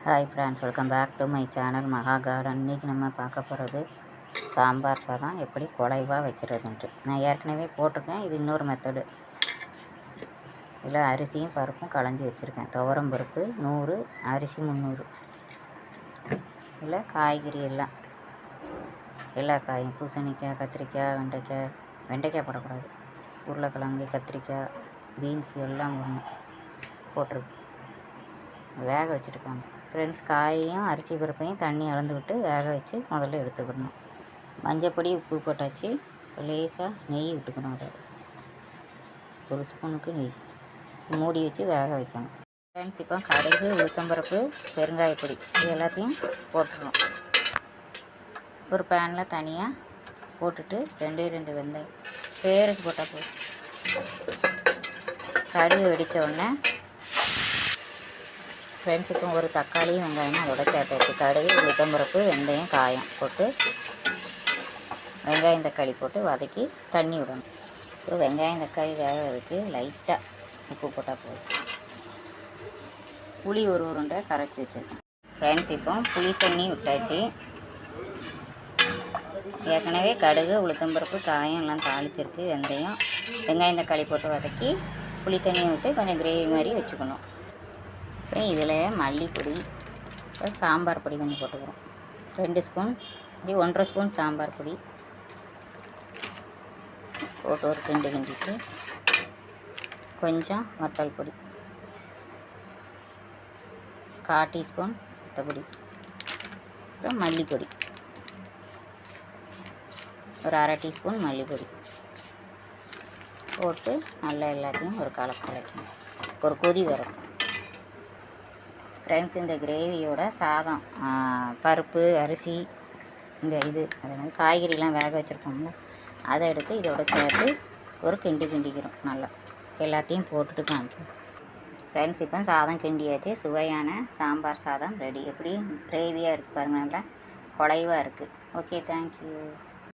Hi friends, welcome back to my channel Maha Garden. இன்றைக்கி நம்ம பார்க்க போகிறது சாம்பார் சாதம் எப்படி குழைவாக வைக்கிறதுன்ட்டு. நான் ஏற்கனவே போட்டிருக்கேன். இது இன்னொரு மெத்தடு. இதில் அரிசியும் பருப்பும் களைஞ்சி வச்சுருக்கேன். துவரம் பருப்பு 100, அரிசி 300. இதில் காய்கறி எல்லா காயும், பூசணிக்காய், கத்திரிக்காய், வெண்டைக்காய் போடக்கூடாது, உருளைக்கிழங்கு, கத்திரிக்காய், பீன்ஸ் எல்லாம் போட்டிருக்கு. வேக வச்சுருக்காங்க ஃப்ரெண்ட்ஸ். காயையும் அரிசி பருப்பையும் தண்ணி அளந்து விட்டு வேக வச்சு முதல்ல எடுத்துக்கணும். மஞ்சப்பொடி, உப்பு போட்டாச்சு. லேசாக நெய் விட்டுக்கணும். அதை ஒரு ஸ்பூனுக்கு நெய் மூடி வச்சு வேக வைக்கணும் ஃப்ரெண்ட்ஸ். இப்போ கடுகு, உளுத்தம்பருப்பு, பெருங்காயப்பொடி இது எல்லாத்தையும் போட்டுருணும். ஒரு பேனில் தனியாக போட்டுட்டு 2 வெந்தயம் பேருக்கு போட்டால் போதும். கடுகு வெடித்த உடனே ஃப்ரெண்ட்ஸுக்கும் ஒரு தக்காளியும் வெங்காயமும் அதோட சேர்த்தாச்சு. கடுகு, உளுத்தம்பருப்பு, வெந்தயம், காயம் போட்டு வெங்காயம் தக்காளி போட்டு வதக்கி தண்ணி விடணும். இப்போ வெங்காயம் தக்காளி வேகிறதுக்கு லைட்டாக உப்பு போட்டால் போதும். புளி ஒரு உருண்டை கரைச்சி வச்சுருக்கேன் ஃப்ரெண்ட்ஸ். இப்போ புளி தண்ணி விட்டாச்சு. ஏற்கனவே கடுகு, உளுத்தம்பருப்பு, காயம் எல்லாம் தாளிச்சிருக்கு. வெந்தயம், வெங்காயம் தக்காளி போட்டு வதக்கி புளி தண்ணியை விட்டு கொஞ்சம் கிரேவி மாதிரி வச்சுக்கணும். அப்புறம் இதில் மல்லிப்பொடி, சாம்பார் பொடி கொஞ்சம் போட்டுக்கிறோம். 2 ஸ்பூன், இப்படி 1.5 ஸ்பூன் சாம்பார் பொடி போட்டு ஒரு கிண்டிட்டு கொஞ்சம் வத்தல் பொடி, 1/4 டீஸ்பூன் வத்தப்பொடி, அப்புறம் மல்லிப்பொடி ஒரு 1/2 டீஸ்பூன் மல்லிப்பொடி போட்டு நல்லா எல்லாத்தையும் ஒரு கலக்கணும். ஒரு கொதி வரும் ஃப்ரெண்ட்ஸ். இந்த கிரேவியோட சாதம், பருப்பு, அரிசி, அதே மாதிரி காய்கறிலாம் வேக வச்சுருக்கோம்ல, அதை எடுத்து இதோட சேர்த்து ஒரு கிண்டிக்கிறோம். நல்லா எல்லாத்தையும் போட்டுட்டு காமிக்கும் ஃப்ரெண்ட்ஸ். இப்போ சாதம் கிண்டியாச்சு. சுவையான சாம்பார் சாதம் ரெடி. எப்படி கிரேவியாக இருக்குது பாருங்கள், நல்லா குழைவாக இருக்குது. Okay, thank you.